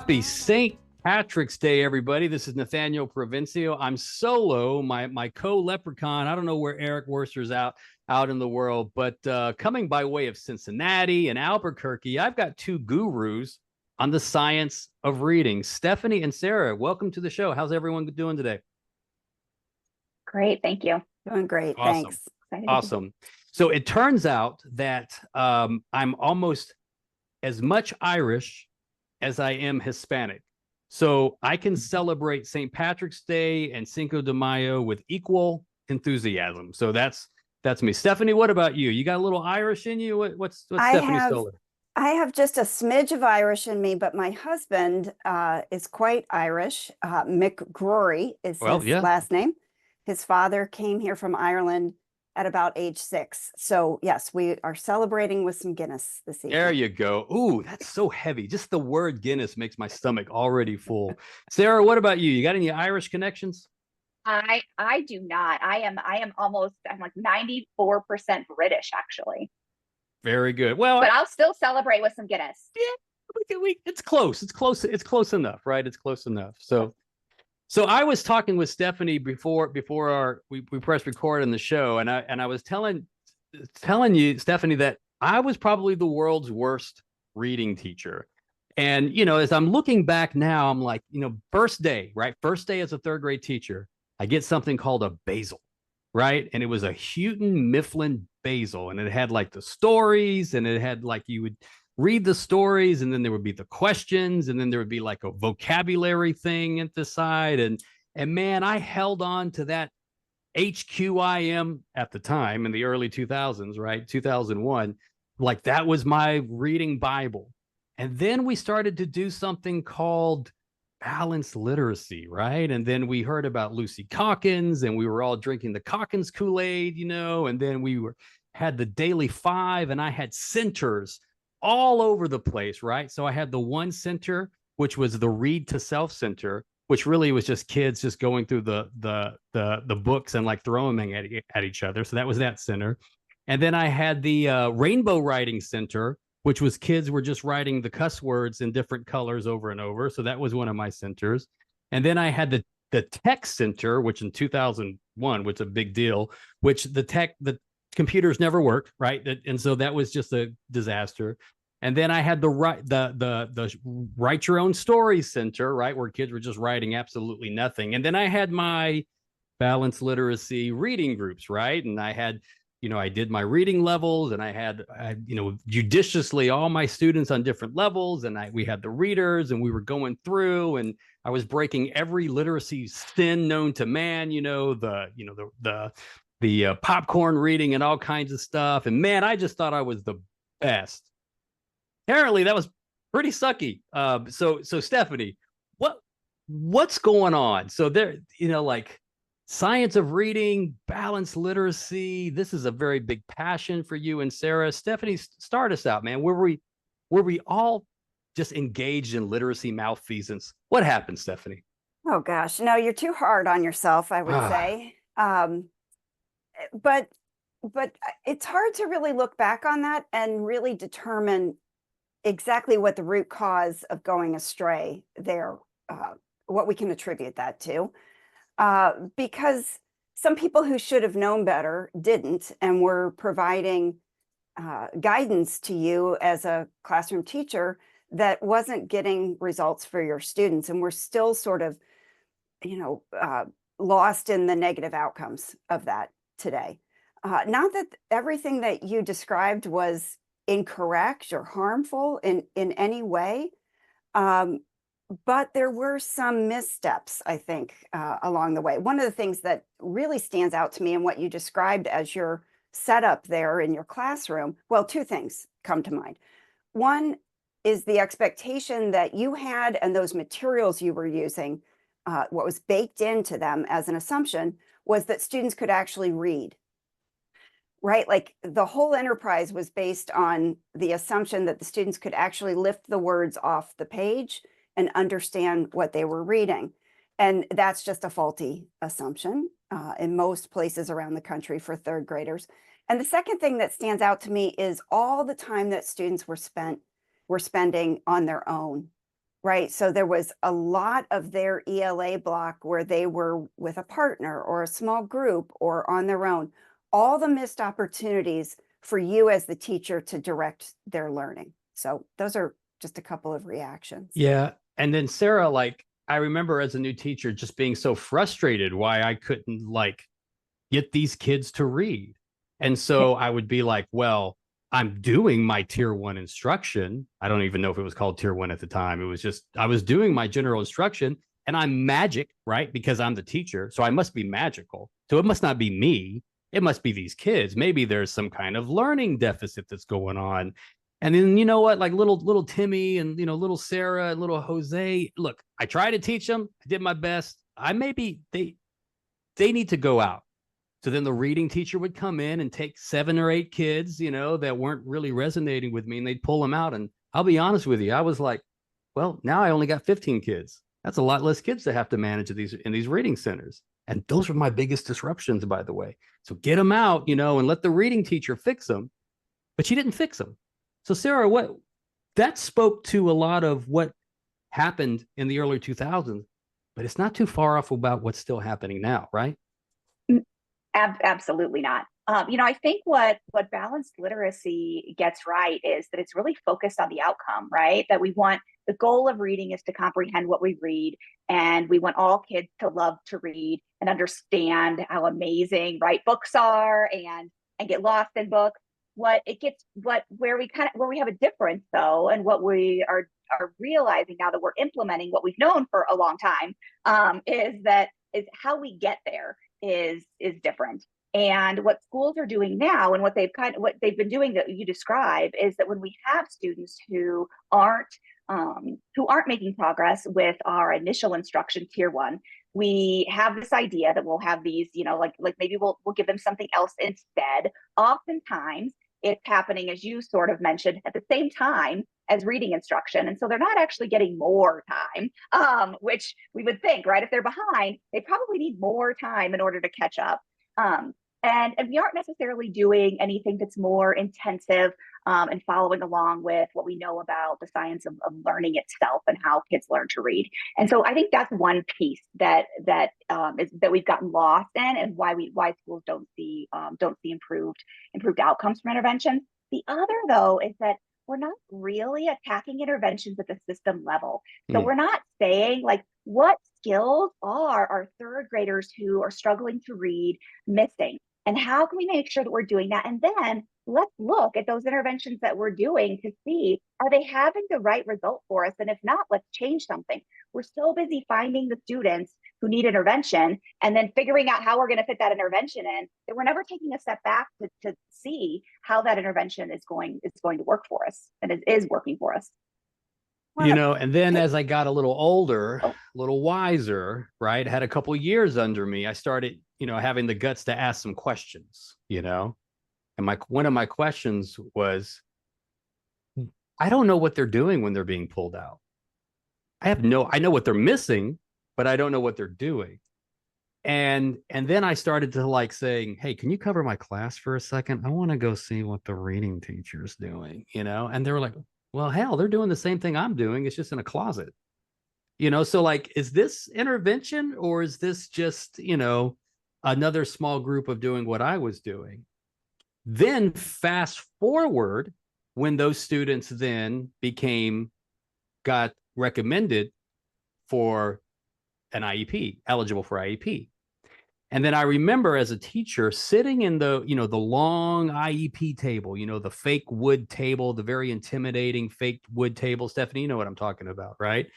Happy St. Patrick's Day, everybody. This is Nathaniel Provencio. I'm solo. My co-leprechaun. I don't know where Eric Worcester's out in the world, but coming by way of Cincinnati and Albuquerque, I've got two gurus on the science of reading. Stephanie and Sarah, welcome to the show. How's everyone doing today? Great, thank you. Doing great, Awesome. thanks. Awesome. So it turns out that I'm almost as much Irish as I am Hispanic. So I can celebrate St. Patrick's Day and Cinco de Mayo with equal enthusiasm. So that's me. Stephanie, what about you? You got a little Irish in you? What's Stephanie Stollar? I have just a smidge of Irish in me, but my husband is quite Irish. McGrory is his last name. His father came here from Ireland at about age 6. So yes, we are celebrating with some Guinness this evening. There you go. Ooh, that's so heavy. Just the word Guinness makes my stomach already full. Sarah, what about you? You got any Irish connections? I do not. I'm like 94% British, actually. Very good. Well, but I'll still celebrate with some Guinness. Yeah, it's close. It's close enough, right? It's close enough. So I was talking with Stephanie before we pressed record on the show, and I was telling you, Stephanie, that I was probably the world's worst reading teacher. And as I'm looking back now, I'm like, first day as a third grade teacher, I get something called a basal, right? And it was a Houghton Mifflin basal, and it had like the stories, and it had like you would read the stories, and then there would be the questions, and then there would be like a vocabulary thing at the side. And man, I held on to that HQIM at the time in the early 2000s, right? 2001. Like that was my reading Bible. And then we started to do something called balanced literacy, right? And then we heard about Lucy Calkins, and we were all drinking the Calkins Kool-Aid, and then had the Daily Five, and I had centers all over the place, right? So I had the one center, which was the Read to Self Center, which really was just kids just going through the books and like throwing them at each other. So that was that center. And then I had the Rainbow Writing Center, which was kids were just writing the cuss words in different colors over and over. So that was one of my centers. And then I had the Tech Center, which in 2001 was a big deal, which the computers never worked, right? And so that was just a disaster. And then I had the Write Your Own Story Center, right, where kids were just writing absolutely nothing. And then I had my balanced literacy reading groups, right? And I had, I did my reading levels, and I had judiciously all my students on different levels, and we had the readers, and we were going through, and I was breaking every literacy sin known to man, the popcorn reading and all kinds of stuff. And man, I just thought I was the best. Apparently that was pretty sucky. So Stephanie, what's going on? So there, like science of reading, balanced literacy. This is a very big passion for you and Sarah. Stephanie, start us out, man. Were we all just engaged in literacy malfeasance? What happened, Stephanie? Oh gosh, no, you're too hard on yourself, I would say. But it's hard to really look back on that and really determine exactly what the root cause of going astray there, what we can attribute that to, because some people who should have known better didn't, and were providing guidance to you as a classroom teacher that wasn't getting results for your students, and we're still sort of, lost in the negative outcomes of that today. Not that everything that you described was incorrect or harmful in any way, but there were some missteps, I think, along the way. One of the things that really stands out to me in what you described as your setup there in your classroom, well, two things come to mind. One is the expectation that you had, and those materials you were using, what was baked into them as an assumption was that students could actually read. Right? Like the whole enterprise was based on the assumption that the students could actually lift the words off the page and understand what they were reading. And that's just a faulty assumption in most places around the country for third graders. And the second thing that stands out to me is all the time that students were spending on their own right? So there was a lot of their ELA block where they were with a partner or a small group or on their own, all the missed opportunities for you as the teacher to direct their learning. So those are just a couple of reactions. Yeah. And then Sarah, like, I remember as a new teacher just being so frustrated why I couldn't like get these kids to read. And so I would be like, well, I'm doing my tier 1 instruction. I don't even know if it was called tier 1 at the time. It was just, I was doing my general instruction and I'm magic, right? Because I'm the teacher. So I must be magical. So it must not be me. It must be these kids. Maybe there's some kind of learning deficit that's going on. And then, you know what, like little Timmy and, you know, little Sarah and little Jose, look, I tried to teach them. I did my best. They need to go out. So then the reading teacher would come in and take 7 or 8 kids, you know, that weren't really resonating with me, and they'd pull them out. And I'll be honest with you, I was like, well, now I only got 15 kids. That's a lot less kids to have to manage in these reading centers. And those were my biggest disruptions, by the way. So get them out, you know, and let the reading teacher fix them. But she didn't fix them. So Sarah, what that spoke to a lot of what happened in the early 2000s, but it's not too far off about what's still happening now, right? Absolutely not. You know, I think what balanced literacy gets right is that it's really focused on the outcome, right? That we want, the goal of reading is to comprehend what we read, and we want all kids to love to read and understand how amazing, right, books are, and get lost in books. Where we have a difference though, and what we are realizing now that we're implementing what we've known for a long time, is how we get there is different. And what schools are doing now, and what they've been doing that you describe, is that when we have students who aren't making progress with our initial instruction tier 1, we have this idea that we'll have these, you know, like maybe we'll give them something else instead. Oftentimes it's happening, as you sort of mentioned, at the same time as reading instruction. And so they're not actually getting more time, which we would think, right? If they're behind, they probably need more time in order to catch up. And we aren't necessarily doing anything that's more intensive and following along with what we know about the science of learning itself and how kids learn to read. And so I think that's one piece that we've gotten lost in, and why schools don't see improved outcomes from intervention. The other, though, is that we're not really attacking interventions at the system level. So we're not saying, like, what skills are our 3rd graders who are struggling to read missing? And how can we make sure that we're doing that? And then let's look at those interventions that we're doing to see, are they having the right result for us? And if not, let's change something. We're so busy finding the students who need intervention and then figuring out how we're going to fit that intervention in, that we're never taking a step back to see how that intervention is going to work for us, and it is working for us. You know, and then as I got a little older, a little wiser, right, had a couple of years under me, I started, you know, having the guts to ask some questions, you know. And one of my questions was, I don't know what they're doing when they're being pulled out. I know what they're missing, but I don't know what they're doing. And then I started to like saying, hey, can you cover my class for a second? I want to go see what the reading teacher's doing, you know? And they were like, well, hell, they're doing the same thing I'm doing. It's just in a closet, you know? So like, is this intervention, or is this just, you know, another small group of doing what I was doing? Then fast forward, when those students then got recommended for an IEP, eligible for IEP. And then I remember as a teacher sitting in the, you know, the long IEP table, you know, the fake wood table, the very intimidating fake wood table. Stephanie, you know what I'm talking about, right?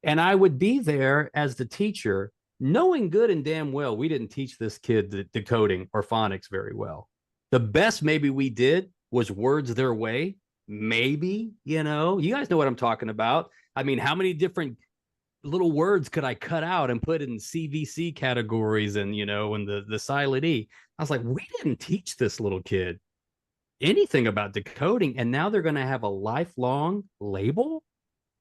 And I would be there as the teacher, knowing good and damn well we didn't teach this kid the decoding or phonics very well. The best maybe we did was words their way. Maybe, you know, you guys know what I'm talking about. I mean, how many different little words could I cut out and put in CVC categories and, you know, and the silent E? I was like, we didn't teach this little kid anything about decoding. And now they're going to have a lifelong label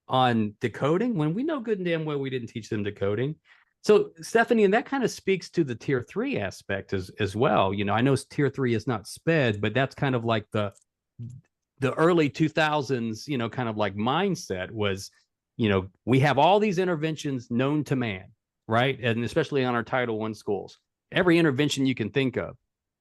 on decoding when we know good and damn well we didn't teach them decoding. So Stephanie, and that kind of speaks to the tier 3 aspect as well. You know, I know tier 3 is not SPED, but that's kind of like the early 2000s, you know, kind of like mindset was, we have all these interventions known to man, right? And especially on our Title I schools, every intervention you can think of.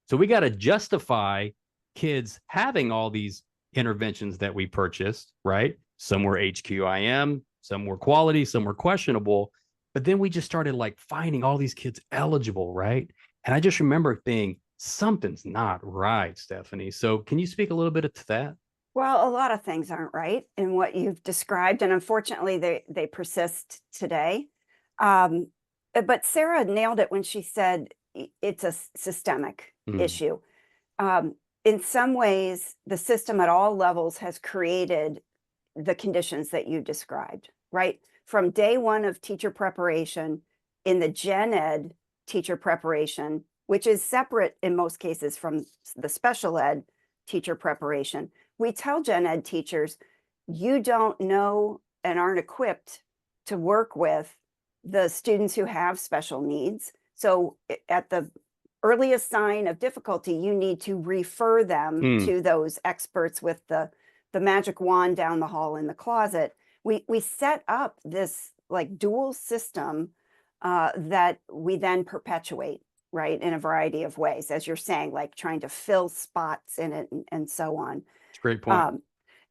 So we got to justify kids having all these interventions that we purchased, right? Some were HQIM, some were quality, some were questionable. But then we just started like finding all these kids eligible, right? And I just remember thinking, something's not right, Stephanie. So can you speak a little bit to that? Well, a lot of things aren't right in what you've described, and unfortunately, they persist today. But Sarah nailed it when she said it's a systemic issue. In some ways, the system at all levels has created the conditions that you described, right? From day one of teacher preparation in the gen ed teacher preparation, which is separate in most cases from the special ed teacher preparation. We tell gen ed teachers, you don't know and aren't equipped to work with the students who have special needs. So at the earliest sign of difficulty, you need to refer them to those experts with the magic wand down the hall in the closet. We set up this like dual system that we then perpetuate, right, in a variety of ways, as you're saying, like trying to fill spots in it and so on. It's a great point.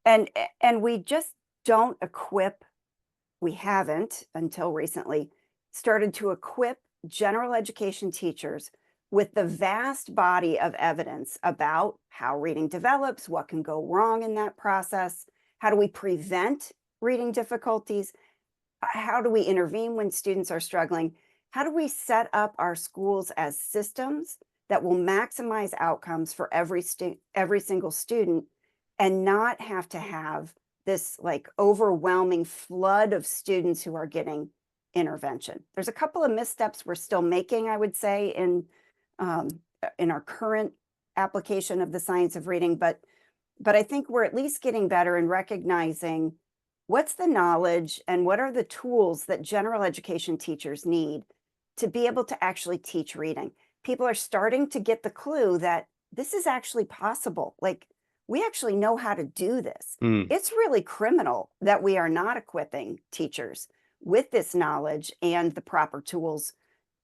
And we just don't equip, we haven't until recently started to equip general education teachers with the vast body of evidence about how reading develops, what can go wrong in that process, how do we prevent reading difficulties, how do we intervene when students are struggling, how do we set up our schools as systems that will maximize outcomes for every single student and not have to have this like overwhelming flood of students who are getting intervention. There's a couple of missteps we're still making, I would say, in our current application of the science of reading, but I think we're at least getting better in recognizing what's the knowledge and what are the tools that general education teachers need to be able to actually teach reading. People are starting to get the clue that this is actually possible. Like, we actually know how to do this. It's really criminal that we are not equipping teachers with this knowledge and the proper tools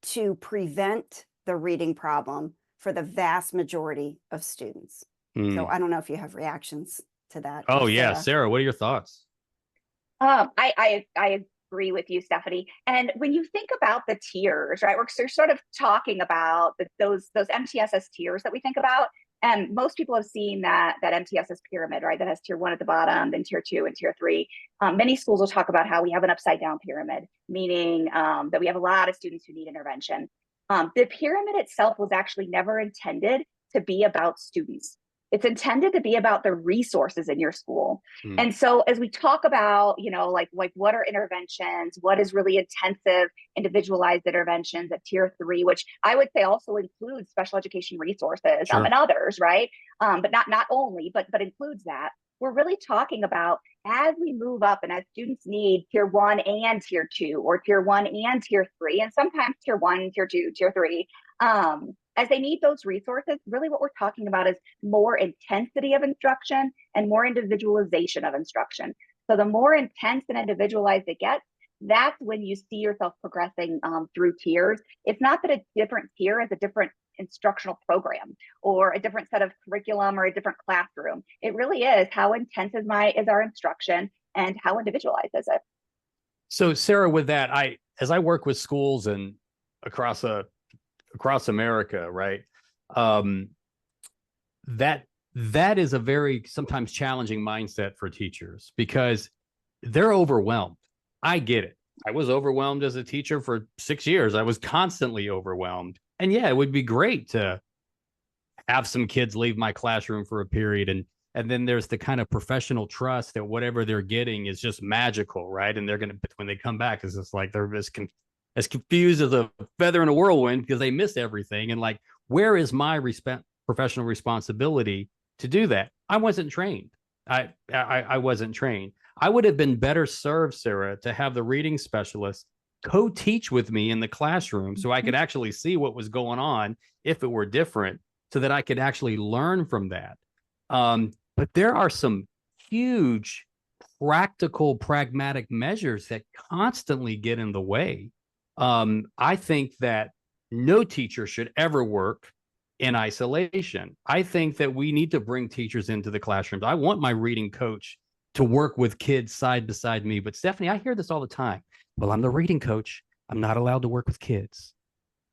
to prevent the reading problem for the vast majority of students. So I don't know if you have reactions to that. Oh yeah, Sarah, what are your thoughts? I agree with you, Stephanie. And when you think about the tiers, right, we're sort of talking about those M.T.S.S tiers that we think about. And most people have seen that M.T.S.S pyramid, right? That has tier 1 at the bottom, then tier 2 and tier 3. Many schools will talk about how we have an upside down pyramid, meaning that we have a lot of students who need intervention. The pyramid itself was actually never intended to be about students. It's intended to be about the resources in your school. And so as we talk about, like what are interventions, what is really intensive, individualized interventions at tier 3, which I would say also includes special education resources and others, right? But not only, but includes that. We're really talking about as we move up and as students need tier 1 and tier 2, or tier 1 and tier 3, and sometimes tier 1, tier 2, tier 3, as they need those resources, really what we're talking about is more intensity of instruction and more individualization of instruction. So the more intense and individualized it gets, that's when you see yourself progressing through tiers. It's not that a different tier is a different instructional program or a different set of curriculum or a different classroom. It really is how intense is our instruction and how individualized is it. So Sarah, with that, as I work with schools and across America, right? That is a very sometimes challenging mindset for teachers because they're overwhelmed. I get it. I was overwhelmed as a teacher for 6 years. I was constantly overwhelmed. And yeah, it would be great to have some kids leave my classroom for a period. And then there's the kind of professional trust that whatever they're getting is just magical, right? And when they come back, it's just like they're as confused as a feather in a whirlwind because they miss everything. And like, where is my professional responsibility to do that? I wasn't trained. I wasn't trained. I would have been better served, Sarah, to have the reading specialist co-teach with me in the classroom so I could actually see what was going on if it were different so that I could actually learn from that. But there are some huge practical, pragmatic measures that constantly get in the way. I think that no teacher should ever work in isolation. I think that we need to bring teachers into the classrooms. I want my reading coach to work with kids side beside me. But Stephanie, I hear this all the time. Well, I'm the reading coach. I'm not allowed to work with kids.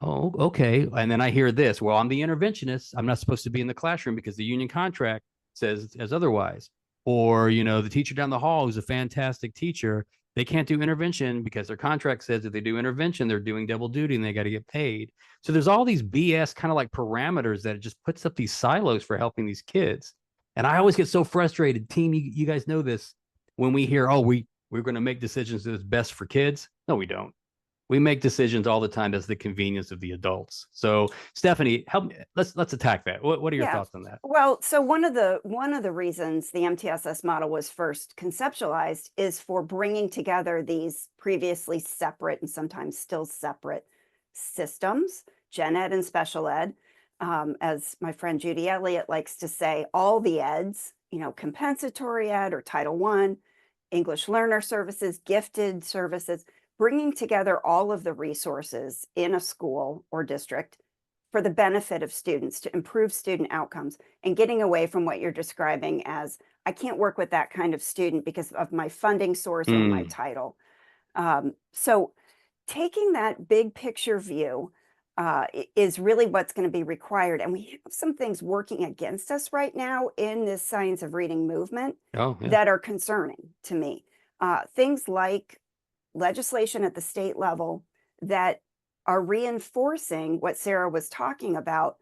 Oh, okay. And then I hear this. Well, I'm the interventionist. I'm not supposed to be in the classroom because the union contract says as otherwise. Or, the teacher down the hall who's a fantastic teacher, they can't do intervention because their contract says if they do intervention, they're doing double duty and they got to get paid. So there's all these BS kind of like parameters that it just puts up these silos for helping these kids. And I always get so frustrated. Team, you guys know this, when we hear, oh, we're going to make decisions that's best for kids. No, we don't. We make decisions all the time as the convenience of the adults. So Stephanie, help me. Let's attack that. What are your thoughts on that? Well, so one of the reasons the M.T.S.S model was first conceptualized is for bringing together these previously separate and sometimes still separate systems, gen ed and special ed. As my friend Judy Elliott likes to say, all the eds, compensatory ed or Title I, English learner services, gifted services, bringing together all of the resources in a school or district for the benefit of students to improve student outcomes, and getting away from what you're describing as, I can't work with that kind of student because of my funding source or my title. So taking that big picture view is really what's going to be required. And we have some things working against us right now in this science of reading movement that are concerning to me. Things like legislation at the state level that are reinforcing what Sarah was talking about.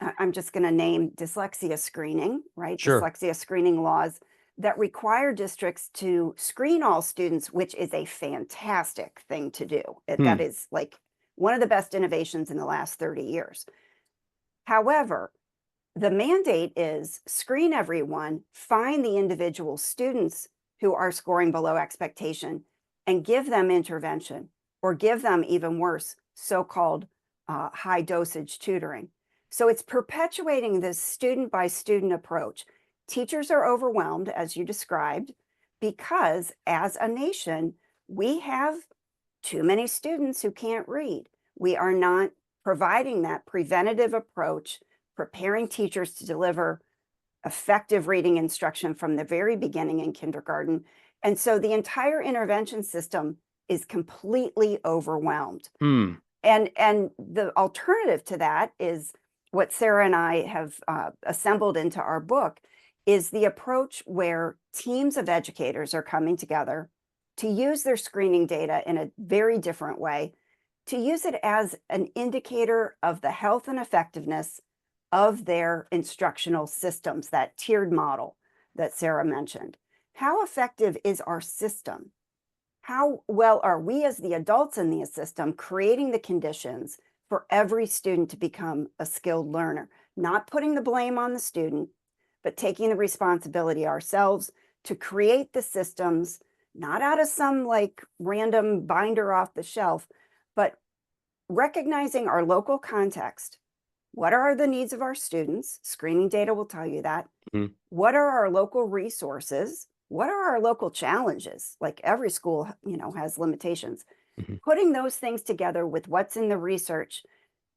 I'm just going to name dyslexia screening, right? Sure. Dyslexia screening laws that require districts to screen all students, which is a fantastic thing to do. That is like one of the best innovations in the last 30 years. However, the mandate is screen everyone, find the individual students who are scoring below expectation, and give them intervention, or give them, even worse, so-called high dosage tutoring. So it's perpetuating this student by student approach. Teachers are overwhelmed, as you described, because as a nation, we have too many students who can't read. We are not providing that preventative approach, preparing teachers to deliver effective reading instruction from the very beginning in kindergarten. And so the entire intervention system is completely overwhelmed. And the alternative to that is what Sarah and I have assembled into our book, is the approach where teams of educators are coming together to use their screening data in a very different way, to use it as an indicator of the health and effectiveness of their instructional systems, that tiered model that Sarah mentioned. How effective is our system? How well are we as the adults in the system creating the conditions for every student to become a skilled learner? Not putting the blame on the student, but taking the responsibility ourselves to create the systems, not out of some like random binder off the shelf, but recognizing our local context. What are the needs of our students? Screening data will tell you that. What are our local resources? What are our local challenges? Like every school, has limitations. Putting those things together with what's in the research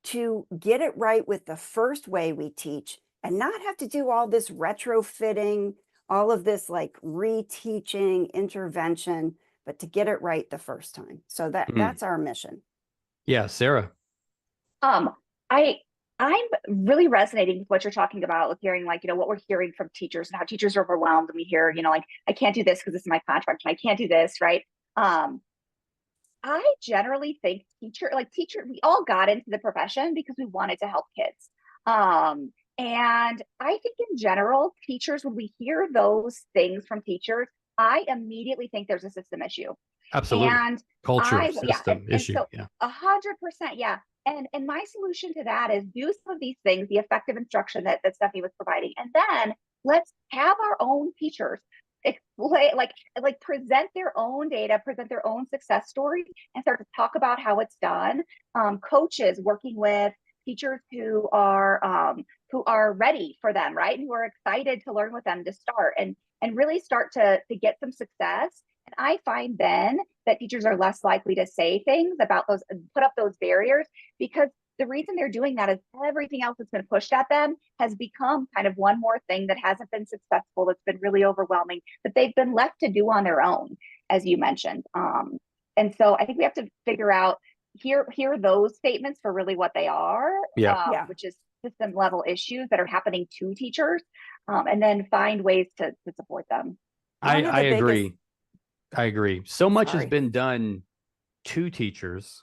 to get it right with the first way we teach, and not have to do all this retrofitting, all of this like reteaching, intervention, but to get it right the first time. So that's our mission. Yeah, Sarah. I'm really resonating with what you're talking about, with hearing what we're hearing from teachers and how teachers are overwhelmed. And we hear, I can't do this because this is my contract and I can't do this, right? I generally think we all got into the profession because we wanted to help kids. And I think in general, teachers, when we hear those things from teachers, I immediately think there's a system issue. Absolutely. And Culture, system issue. So 100%, yeah. And my solution to that is do some of these things, the effective instruction that Stephanie was providing, and then let's have our own teachers present their own data, present their own success story, and start to talk about how it's done. Coaches working with teachers who are ready for them, right? Who are excited to learn with them to start and really start to get some success. And I find then that teachers are less likely to say things about those, put up those barriers, because the reason they're doing that is everything else that's been pushed at them has become kind of one more thing that hasn't been successful, that's been really overwhelming, that they've been left to do on their own, as you mentioned. And so I think we have to figure out, hear those statements for really what they are, which is system level issues that are happening to teachers, and then find ways to support them. I agree. I agree. So much has been done to teachers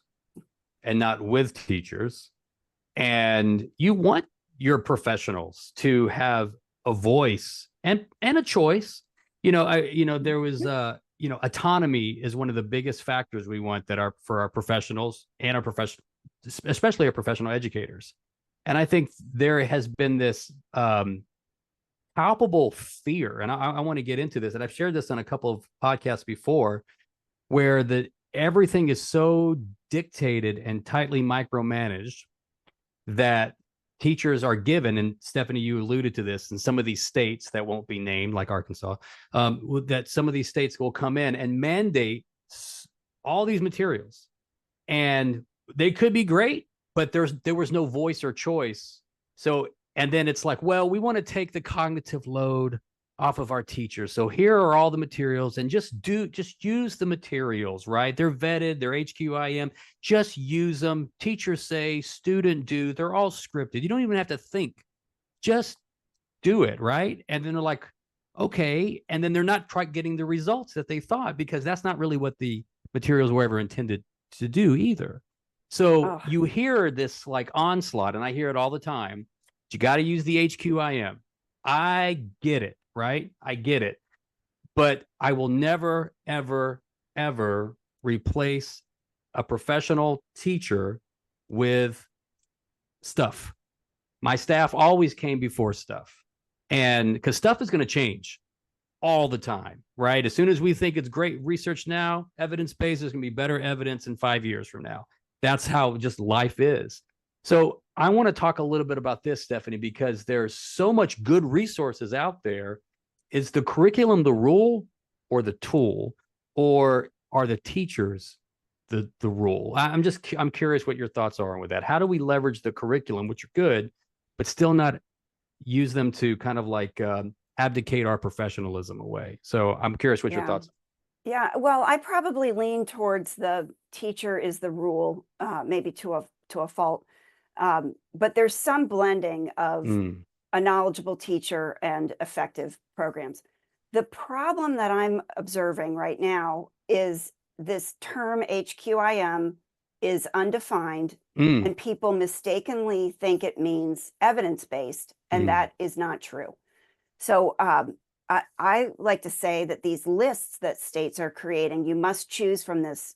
and not with teachers. And you want your professionals to have a voice and a choice. There was autonomy is one of the biggest factors we want that for our professionals and especially our professional educators. And I think there has been this palpable fear, and I want to get into this, and I've shared this on a couple of podcasts before, where everything is so dictated and tightly micromanaged that teachers are given, and Stephanie, you alluded to this, in some of these states that won't be named, like Arkansas, that some of these states will come in and mandate all these materials, and they could be great, but there was no voice or choice. So, and then it's like, well, we want to take the cognitive load off of our teachers. So here are all the materials, and just use the materials, right? They're vetted, they're HQIM, just use them. Teachers say, student do, they're all scripted. You don't even have to think, just do it, right? And then they're like, okay. And then they're not getting the results that they thought, because that's not really what the materials were ever intended to do either. So you hear this like onslaught, and I hear it all the time. You got to use the HQIM. I get it. Right? I get it. But I will never, ever, ever replace a professional teacher with stuff. My staff always came before stuff. And because stuff is going to change all the time, right? As soon as we think it's great research now, evidence-based, there's going to be better evidence in 5 years from now. That's how just life is. So I want to talk a little bit about this, Stephanie, because there's so much good resources out there. Is the curriculum the rule or the tool, or are the teachers the rule? I'm curious what your thoughts are with that. How do we leverage the curriculum, which are good, but still not use them to kind of like abdicate our professionalism away? So I'm curious what your thoughts are. Yeah, well, I probably lean towards the teacher is the rule, maybe to a fault. But there's some blending of a knowledgeable teacher and effective programs. The problem that I'm observing right now is this term HQIM is undefined, and people mistakenly think it means evidence-based, and that is not true. So I like to say that these lists that states are creating, you must choose from this,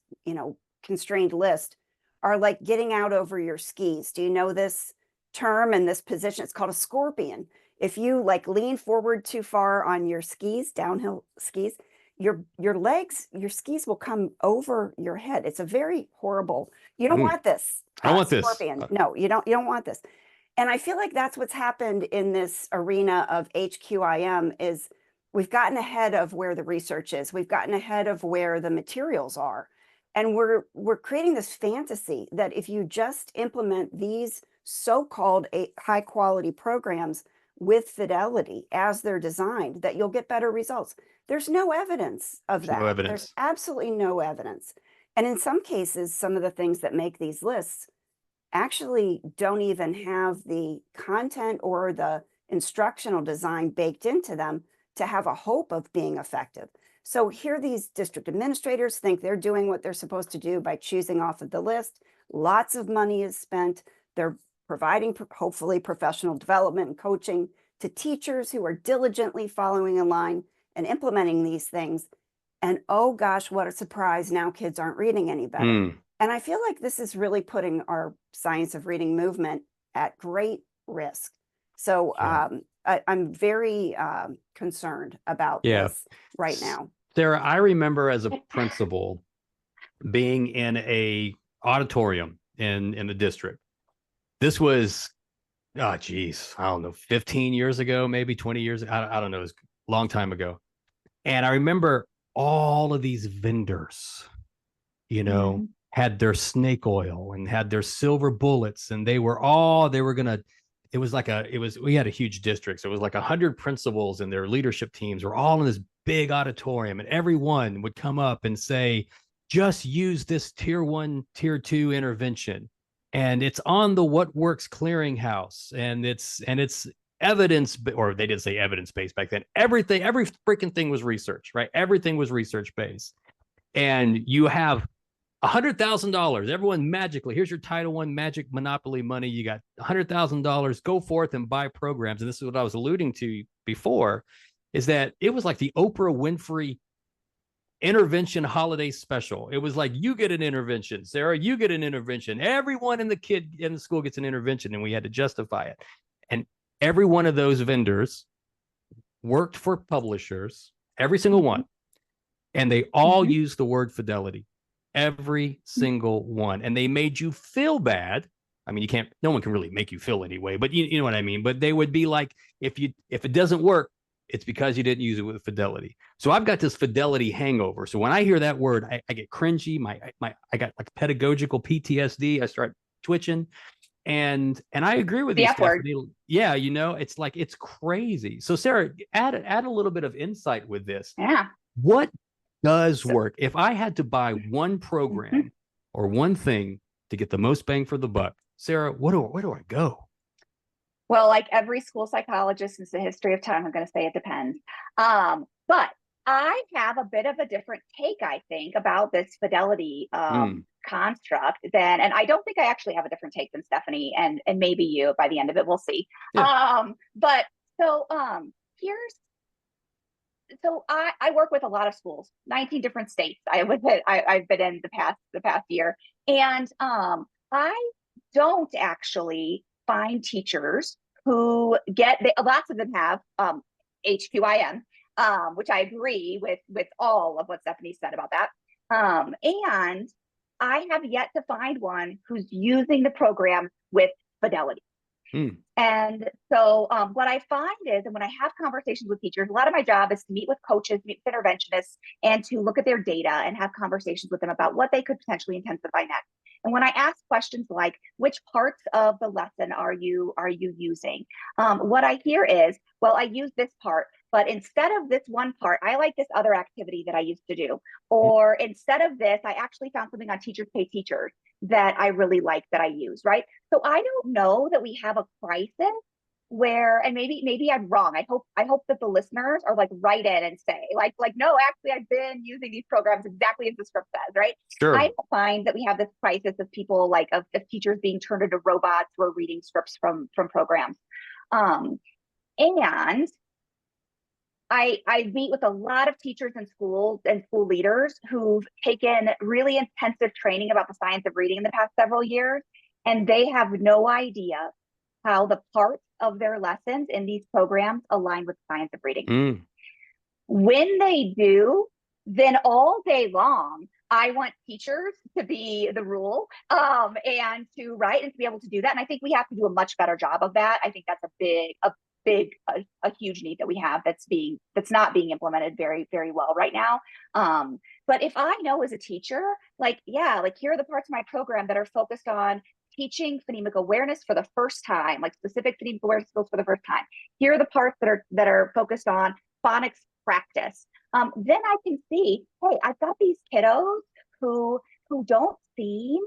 constrained list, are like getting out over your skis. Do you know this term and this position? It's called a scorpion. If you like lean forward too far on your skis, downhill skis, your legs, your skis will come over your head. It's a very horrible. You don't want this. I want scorpion. this. No, you don't want this. And I feel like that's what's happened in this arena of HQIM is we've gotten ahead of where the research is. We've gotten ahead of where the materials are. And we're creating this fantasy that if you just implement these so-called high quality programs with fidelity as they're designed, that you'll get better results. There's no evidence of that. No evidence. There's absolutely no evidence. And in some cases, some of the things that make these lists actually don't even have the content or the instructional design baked into them to have a hope of being effective. So here these district administrators think they're doing what they're supposed to do by choosing off of the list. Lots of money is spent. They're providing hopefully professional development and coaching to teachers who are diligently following in line and implementing these things. And oh gosh, what a surprise, now kids aren't reading any better. And I feel like this is really putting our science of reading movement at great risk. So I'm very concerned about this right now. Sarah, I remember as a principal being in a auditorium in the district, This was, oh, geez, I don't know, 15 years ago, maybe 20 years. I don't know. It was a long time ago. And I remember all of these vendors, Mhm. had their snake oil and had their silver bullets, and they were gonna. We had a huge district, so it was like 100 principals and their leadership teams were all in this big auditorium, and everyone would come up and say, just use this tier 1, tier 2 intervention, and it's on the What Works clearinghouse, and it's evidence, or they didn't say evidence based back then. Every freaking thing was research, right? Everything was research based. And you have $100,000. Everyone magically, here's your Title I magic monopoly money. You got $100,000. Go forth and buy programs. And this is what I was alluding to before, is that it was like the Oprah Winfrey intervention holiday special. It was like, you get an intervention, Sarah, you get an intervention. Everyone in the school gets an intervention, and we had to justify it. And every one of those vendors worked for publishers, every single one. And they all used the word fidelity. Every single one. And they made you feel bad. I mean, no one can really make you feel anyway, but you know what I mean? But they would be like, if it doesn't work, it's because you didn't use it with fidelity. So I've got this fidelity hangover. So when I hear that word, I get cringy. I got like pedagogical PTSD. I start twitching. And I agree with The you, F word. Stephanie. Yeah, it's like, it's crazy. So Sarah, add a little bit of insight with this. Yeah. What does work? If I had to buy one program or one thing to get the most bang for the buck, Sarah, where do I go? Well, like every school psychologist since the history of time, I'm going to say it depends. But I have a bit of a different take, I think, about this fidelity construct and I don't think I actually have a different take than Stephanie and maybe you. By the end of it, we'll see. Yeah. But so here's. So I work with a lot of schools, 19 different states. I've been in the past year, and I don't actually find teachers who lots of them have HQIM, which I agree with all of what Stephanie said about that. And I have yet to find one who's using the program with fidelity. And so what I find is, and when I have conversations with teachers, a lot of my job is to meet with coaches, meet with interventionists, and to look at their data and have conversations with them about what they could potentially intensify next. And when I ask questions like, which parts of the lesson are you using? What I hear is, well, I use this part, but instead of this one part, I like this other activity that I used to do. Or instead of this, I actually found something on Teachers Pay Teachers that I really like that I use, right? So I don't know that we have a crisis where, and maybe I'm wrong. I hope that the listeners are like write in and say like no, actually I've been using these programs exactly as the script says, right? Sure. I don't find that we have this crisis of people like of teachers being turned into robots who are reading scripts from programs. And I meet with a lot of teachers in schools and school leaders who've taken really intensive training about the science of reading in the past several years, and they have no idea how the parts of their lessons in these programs align with the science of reading. When they do, then all day long, I want teachers to be the rule and to write and to be able to do that. And I think we have to do a much better job of that. I think that's a huge need that we have that's not being implemented very, very well right now. But if I know as a teacher, here are the parts of my program that are focused on teaching phonemic awareness for the first time, like specific phonemic awareness skills for the first time. Here are the parts that are focused on phonics practice. Then I can see, hey, I've got these kiddos who don't seem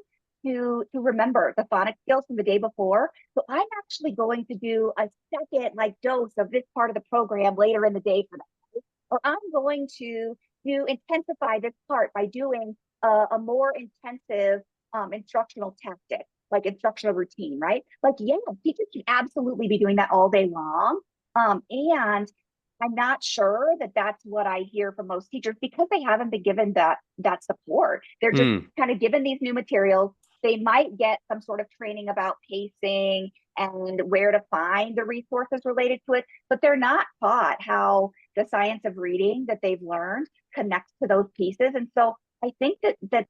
to remember the phonics skills from the day before. So I'm actually going to do a second dose of this part of the program later in the day for them. Or I'm going to intensify this part by doing a more intensive instructional tactic, like instructional routine, right? Teachers can absolutely be doing that all day long. And I'm not sure that that's what I hear from most teachers because they haven't been given that support. They're just kind of given these new materials. They might get some sort of training about pacing and where to find the resources related to it, but they're not taught how the science of reading that they've learned connects to those pieces. And so I think that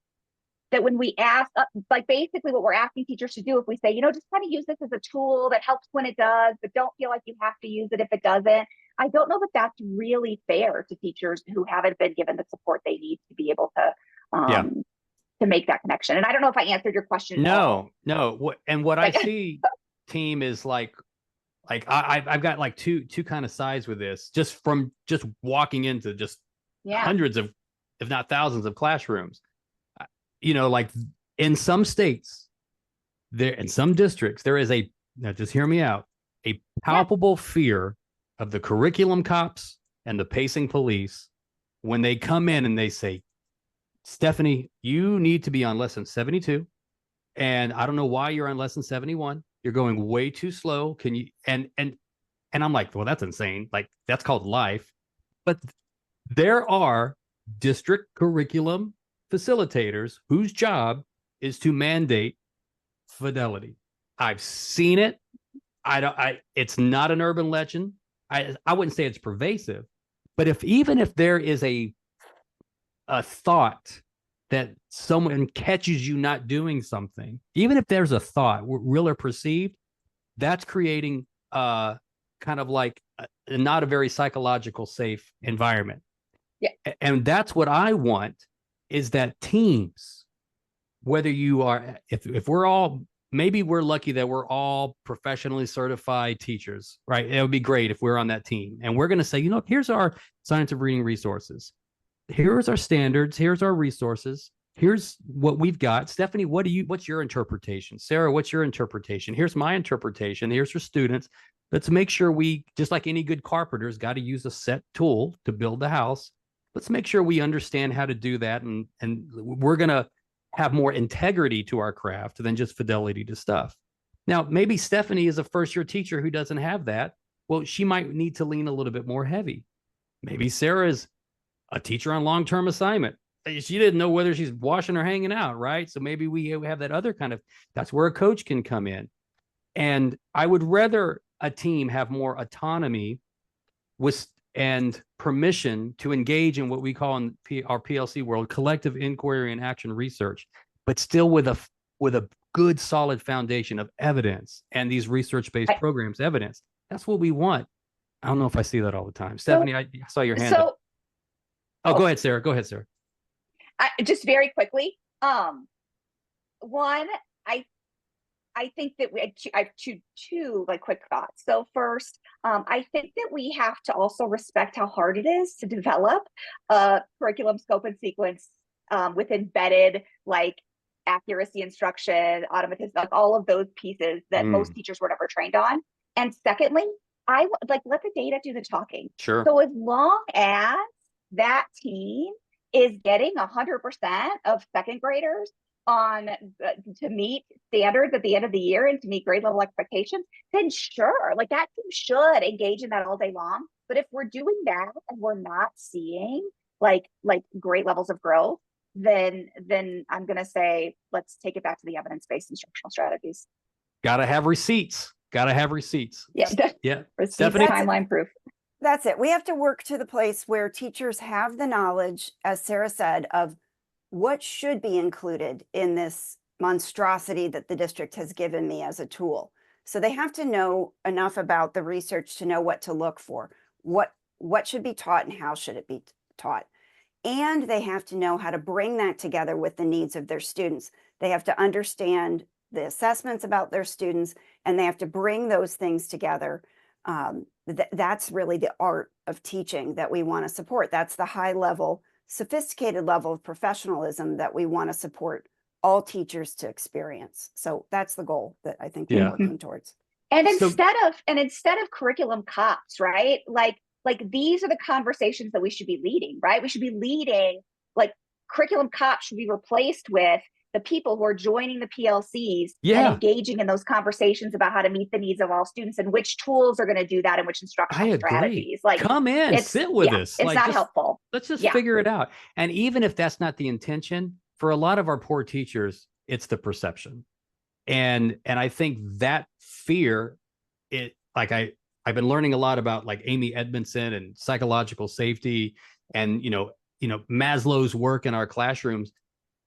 that when we ask, like basically what we're asking teachers to do, if we say, just kind of use this as a tool that helps when it does, but don't feel like you have to use it if it doesn't. I don't know that that's really fair to teachers who haven't been given the support they need to be able to make that connection. And I don't know if I answered your question at all. No. What I see, team, is like I've got like two kind of sides with this, just from just walking into just hundreds of, if not thousands of classrooms. Like in some states, in some districts, there is now just hear me out, a palpable fear of the curriculum cops and the pacing police when they come in and they say, Stephanie, you need to be on lesson 72. And I don't know why you're on lesson 71. You're going way too slow. Can you, and I'm like, well, that's insane. Like, that's called life. But there are district curriculum facilitators whose job is to mandate fidelity. I've seen it. It's not an urban legend. I wouldn't say it's pervasive, but even if there is a thought that someone catches you not doing something, even if there's a thought, real or perceived, that's creating kind of like not a very psychological safe environment. Yeah. And that's what I want, is that teams, whether you are, if we're all, maybe we're lucky that we're all professionally certified teachers, right? It would be great if we're on that team and we're going to say, here's our science of reading resources. Here's our standards. Here's our resources. Here's what we've got. Stephanie, what's your interpretation? Sarah, what's your interpretation? Here's my interpretation. Here's your students. Let's make sure we, just like any good carpenter's got to use a set tool to build the house. Let's make sure we understand how to do that. And we're going to have more integrity to our craft than just fidelity to stuff. Now, maybe Stephanie is a first-year teacher who doesn't have that. Well, she might need to lean a little bit more heavy. Maybe Sarah is a teacher on long-term assignment. She didn't know whether she's washing or hanging out, right? So maybe we have that other kind of, that's where a coach can come in. And I would rather a team have more autonomy and permission to engage in what we call in our PLC world, collective inquiry and action research, but still with a good solid foundation of evidence and these research-based programs evidence. That's what we want. I don't know if I see that all the time. Stephanie, I saw your hand up. Go ahead, Sarah. Go ahead, Sarah. Just very quickly. One, I think that I have two like quick thoughts. So first, I think that we have to also respect how hard it is to develop a curriculum scope and sequence with embedded like accuracy instruction, automatism, like all of those pieces that most teachers were never trained on. And secondly, I like let the data do the talking. Sure. So as long as that team is getting 100% of second graders on to meet standards at the end of the year and to meet grade level expectations, then sure, like that team should engage in that all day long. But if we're doing that and we're not seeing like great levels of growth, then I'm going to say, let's take it back to the evidence-based instructional strategies. Got to have receipts. Yeah. Yeah. Receipts, Stephanie? timeline proof. That's it. We have to work to the place where teachers have the knowledge, as Sarah said, of what should be included in this monstrosity that the district has given me as a tool. So they have to know enough about the research to know what to look for, what should be taught and how should it be taught. And they have to know how to bring that together with the needs of their students. They have to understand the assessments about their students, and they have to bring those things together. That's really the art of teaching that we want to support. That's the high level, sophisticated level of professionalism that we want to support all teachers to experience. So that's the goal that I think we're working towards. And instead of curriculum cops, right? Like these are the conversations that we should be leading, right? We should be leading, like curriculum cops should be replaced with the people who are joining the PLCs and engaging in those conversations about how to meet the needs of all students and which tools are going to do that and which instructional strategies. Like, come in, sit with us. It's not helpful. Let's just figure it out. And even if that's not the intention, for a lot of our poor teachers, it's the perception. And I think that fear, I've been learning a lot about like Amy Edmondson and psychological safety and, Maslow's work in our classrooms.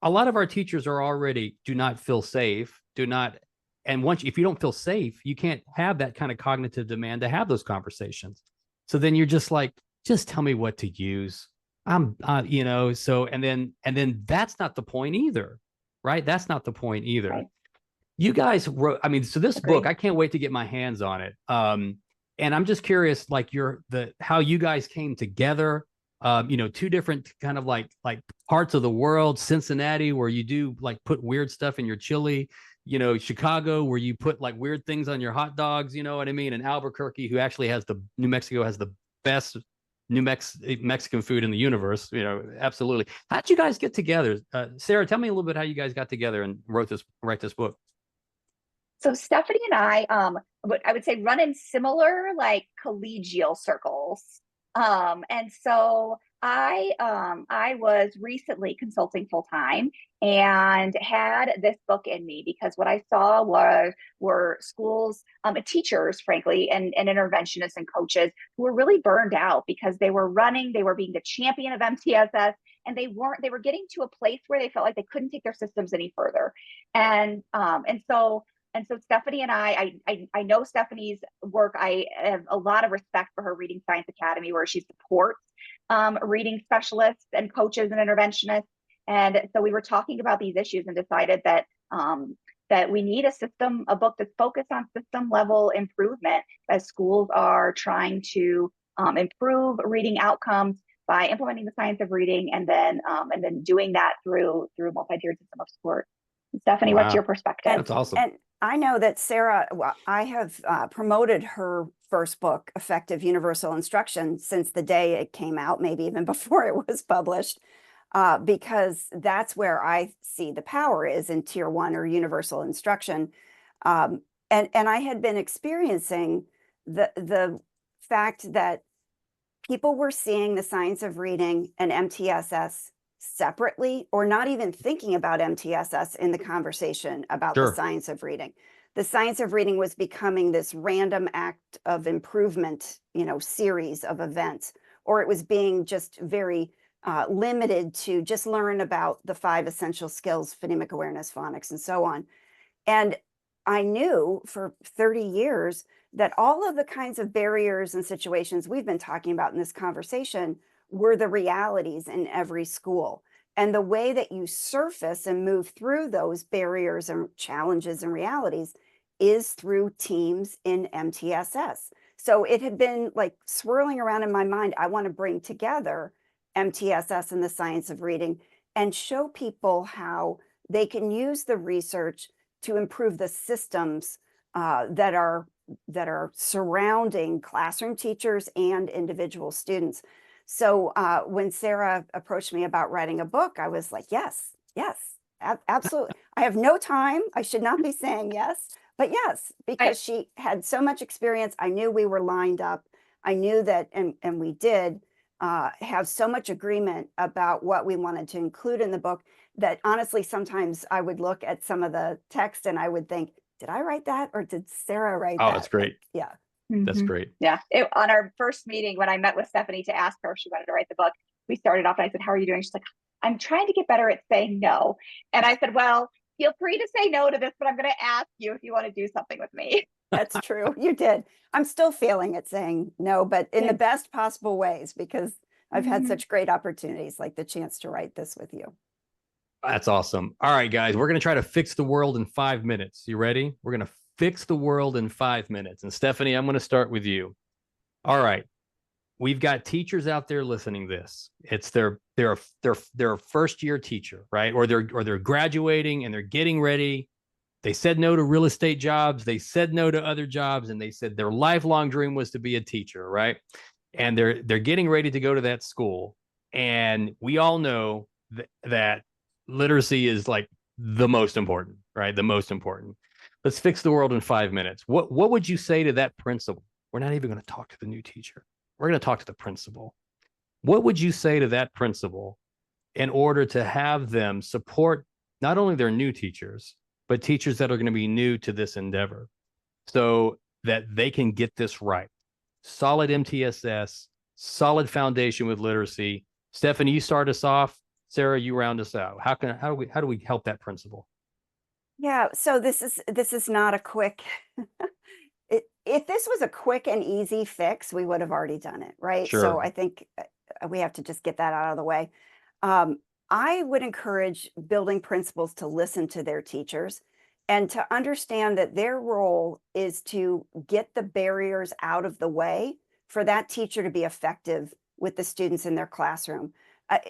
a lot of our teachers are already do not feel safe, do not, and if you don't feel safe, you can't have that kind of cognitive demand to have those conversations. So then you're just like, just tell me what to use. So, and then that's not the point either, right? That's not the point either. Right. You guys wrote, I mean, so this Agreed. book, I can't wait to get my hands on it. And I'm just curious, like how you guys came together. Two different kind of like parts of the world. Cincinnati, where you do like put weird stuff in your chili. Chicago, where you put like weird things on your hot dogs. You know what I mean? And Albuquerque, who actually New Mexico has the best Mexican food in the universe. Absolutely. How'd you guys get together? Sarah, tell me a little bit how you guys got together and write this book. So Stephanie and I, what I would say, run in similar like collegial circles. And so I was recently consulting full time and had this book in me because what I saw were schools, teachers, frankly, and interventionists and coaches who were really burned out because they were being the champion of M.T.S.S. and they were getting to a place where they felt like they couldn't take their systems any further. And so Stephanie and I know Stephanie's work. I have a lot of respect for her Reading Science Academy, where she supports reading specialists and coaches and interventionists. And so we were talking about these issues and decided that that we need a book that's focused on system level improvement as schools are trying to improve reading outcomes by implementing the science of reading and then doing that through multi-tiered system of support. Stephanie, Wow. What's your perspective? That's awesome. And I know that Sarah, I have promoted her first book, Effective Universal Instruction, since the day it came out, maybe even before it was published, because that's where I see the power is in Tier 1 or universal instruction. And I had been experiencing the fact that people were seeing the science of reading and MTSS separately, or not even thinking about MTSS in the conversation about Sure. the science of reading. The science of reading was becoming this random act of improvement, series of events, or it was being just very limited to just learn about the 5 essential skills, phonemic awareness, phonics, and so on. And I knew for 30 years that all of the kinds of barriers and situations we've been talking about in this conversation were the realities in every school. And the way that you surface and move through those barriers and challenges and realities is through teams in MTSS. So it had been like swirling around in my mind. I want to bring together MTSS and the science of reading and show people how they can use the research to improve the systems that are surrounding classroom teachers and individual students. So when Sarah approached me about writing a book, I was like, yes, absolutely. I have no time. I should not be saying yes, but yes, because she had so much experience. I knew we were lined up. I knew that, and we did have so much agreement about what we wanted to include in the book that honestly, sometimes I would look at some of the text and I would think, did I write that or did Sarah write that? Oh, that's great. Yeah. That's great. Yeah. On our first meeting, when I met with Stephanie to ask her if she wanted to write the book, we started off and I said, how are you doing? She's like, I'm trying to get better at saying no. And I said, well, feel free to say no to this, but I'm going to ask you if you want to do something with me. That's true. You did. I'm still failing at saying no, but in the best possible ways, because I've had such great opportunities, like the chance to write this with you. That's awesome. All right, guys, we're going to try to fix the world in 5 minutes. You ready? We're going to fix the world in 5 minutes. And Stephanie, I'm going to start with you. All right. We've got teachers out there listening to this. It's their first year teacher, right? Or they're graduating and they're getting ready. They said no to real estate jobs. They said no to other jobs, and they said their lifelong dream was to be a teacher, right? And they're getting ready to go to that school. And we all know that literacy is like the most important, right? The most important. Let's fix the world in 5 minutes. What would you say to that principal? We're not even going to talk to the new teacher. We're going to talk to the principal. What would you say to that principal in order to have them support not only their new teachers, but teachers that are going to be new to this endeavor so that they can get this right? Solid MTSS, solid foundation with literacy. Stephanie, you start us off. Sarah, you round us out. How do we help that principal? Yeah, so this is not a quick if this was a quick and easy fix, we would have already done it, right? So Sure. I think we have to just get that out of the way. Um, I would encourage building principals to listen to their teachers and to understand that their role is to get the barriers out of the way for that teacher to be effective with the students in their classroom.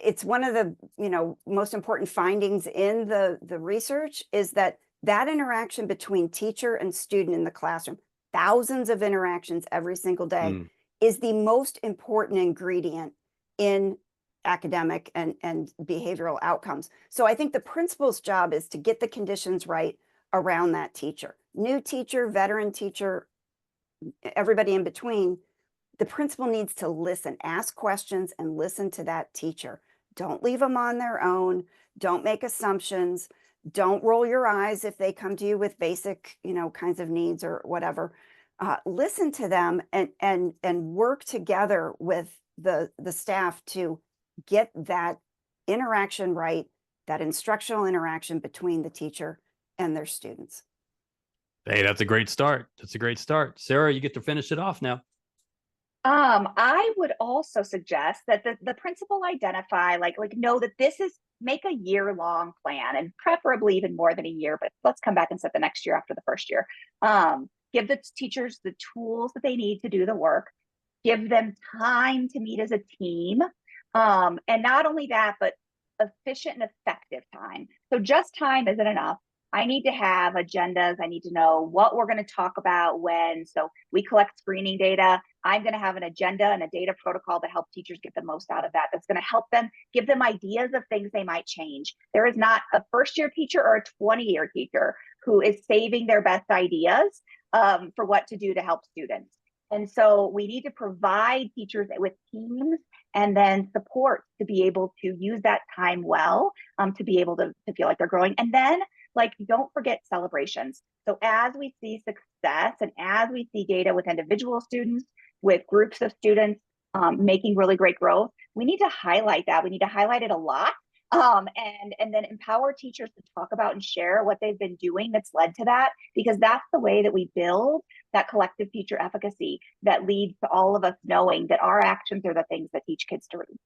It's one of the most important findings in the research is that that interaction between teacher and student in the classroom, thousands of interactions every single day, Mm. is the most important ingredient in academic and behavioral outcomes. So I think the principal's job is to get the conditions right around that teacher. New teacher, veteran teacher, everybody in between, the principal needs to listen, ask questions, and listen to that teacher. Don't leave them on their own. Don't make assumptions. Don't roll your eyes if they come to you with basic, kinds of needs or whatever. Listen to them and work together with the staff to get that interaction right, that instructional interaction between the teacher and their students. Hey, that's a great start. That's a great start. Sarah, you get to finish it off now. I would also suggest that the principal identify, know that this is make a year-long plan and preferably even more than a year, but let's come back and set the next year after the first year. Give the teachers the tools that they need to do the work, give them time to meet as a team. And not only that, but efficient and effective time. So just time isn't enough. I need to have agendas. I need to know what we're going to talk about when. So we collect screening data. I'm going to have an agenda and a data protocol to help teachers get the most out of that. That's going to help them, give them ideas of things they might change. There is not a first-year teacher or a 20-year teacher who is saving their best ideas for what to do to help students. And so we need to provide teachers with teams and then support to be able to use that time well, to be able to feel like they're growing. And then, don't forget celebrations. So as we see success and as we see data with individual students, with groups of students making really great growth, we need to highlight that. We need to highlight it a lot. And then empower teachers to talk about and share what they've been doing that's led to that, because that's the way that we build that collective future efficacy that leads to all of us knowing that our actions are the things that teach kids to read.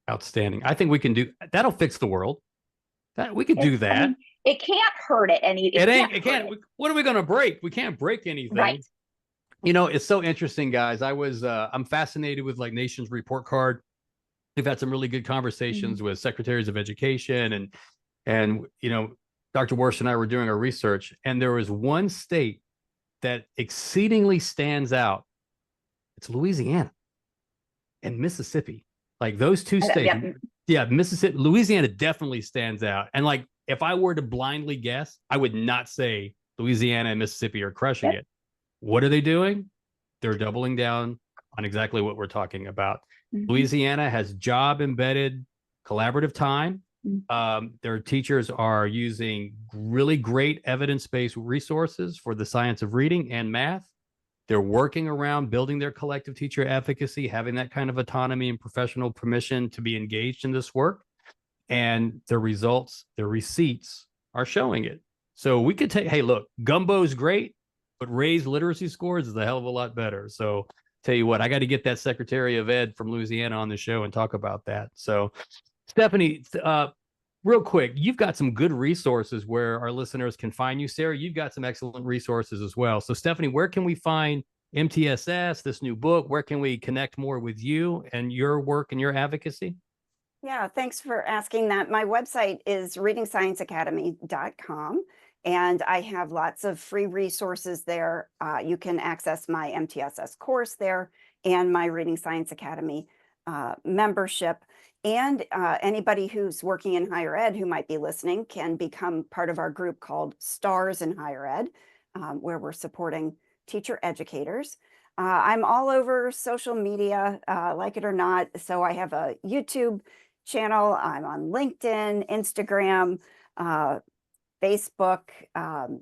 Outstanding. I think we can do that'll fix the world. That we could do that. I mean, it can't hurt it any. It can't. What are we going to break? We can't break anything. Right. It's so interesting, guys. I'm fascinated with Nation's report card. We've had some really good conversations with secretaries of education and Dr. Worst and I were doing our research, and there was one state that exceedingly stands out. It's Louisiana and Mississippi. Those two states. Yeah, Mississippi, Louisiana definitely stands out. And if I were to blindly guess, I would not say Louisiana and Mississippi are crushing it. What are they doing? They're doubling down on exactly what we're talking about. Louisiana has job embedded collaborative time. Their teachers are using really great evidence-based resources for the science of reading and math. They're working around building their collective teacher efficacy, having that kind of autonomy and professional permission to be engaged in this work. And the results, the receipts are showing it. So we could hey, look, gumbo's great, but raised literacy scores is a hell of a lot better. So tell you what, I got to get that Secretary of Ed from Louisiana on the show and talk about that. So Stephanie, real quick, you've got some good resources where our listeners can find you. Sarah, you've got some excellent resources as well. So Stephanie, where can we find M.T.S.S, this new book? Where can we connect more with you and your work and your advocacy? Yeah, thanks for asking that. My website is readingscienceacademy.com, and I have lots of free resources there. You can access my M.T.S.S course there and my Reading Science Academy membership. And anybody who's working in higher ed who might be listening can become part of our group called Stars in Higher Ed, where we're supporting teacher educators. I'm all over social media, like it or not. So I have a YouTube channel. I'm on LinkedIn, Instagram, Facebook.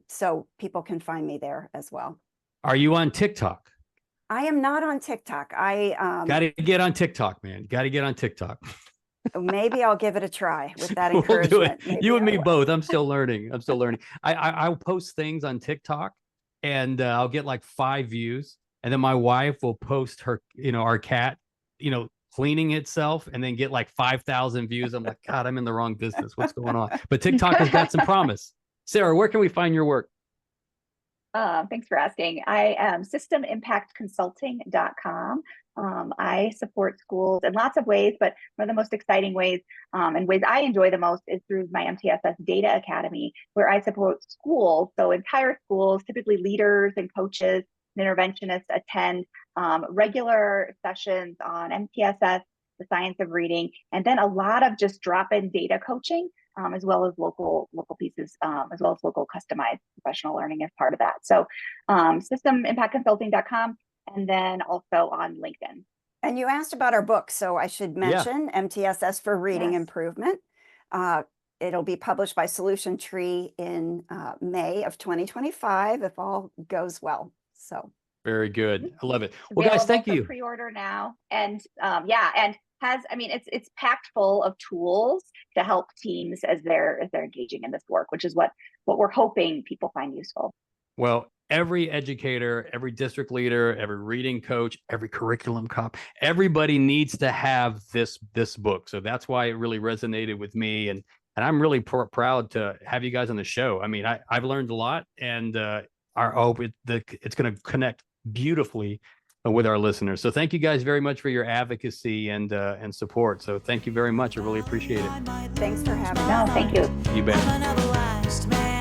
So people can find me there as well. Are you on TikTok? I am not on TikTok. I got to get on TikTok, man. Got to get on TikTok. Maybe I'll give it a try with that We'll do it. encouragement. Maybe You and I me will. both. I'm still learning. I'm still learning. I'll post things on TikTok, and I'll get like 5 views, and then my wife will post her, our cat, cleaning itself, and then get like 5,000 views. I'm like, God, I'm in the wrong business. What's going on? But TikTok has got some promise. Sarah, where can we find your work? Thanks for asking. I am systemimpactconsulting.com. I support schools in lots of ways, but one of the most exciting ways and ways I enjoy the most is through my M.T.S.S Data Academy, where I support schools. So entire schools, typically leaders and coaches and interventionists attend regular sessions on M.T.S.S, the science of reading, and then a lot of just drop-in data coaching. As well as local pieces, as well as local customized professional learning as part of that. So systemimpactconsulting.com, and then also on LinkedIn. And you asked about our book, so I should mention M.T.S.S for Reading Improvement. It'll be published by Solution Tree in May of 2025, if all goes well. So very good. I love it. Well, guys, thank you. Pre-order now, and it's packed full of tools to help teams as they're engaging in this work, which is what we're hoping people find useful. Well, every educator, every district leader, every reading coach, every curriculum cop, everybody needs to have this book. So that's why it really resonated with me, and I'm really proud to have you guys on the show. I mean, I've learned a lot, and I hope it's going to connect beautifully with our listeners. So thank you guys very much for your advocacy and support. So thank you very much. I really appreciate it. Thanks for having me. No, thank you. You bet.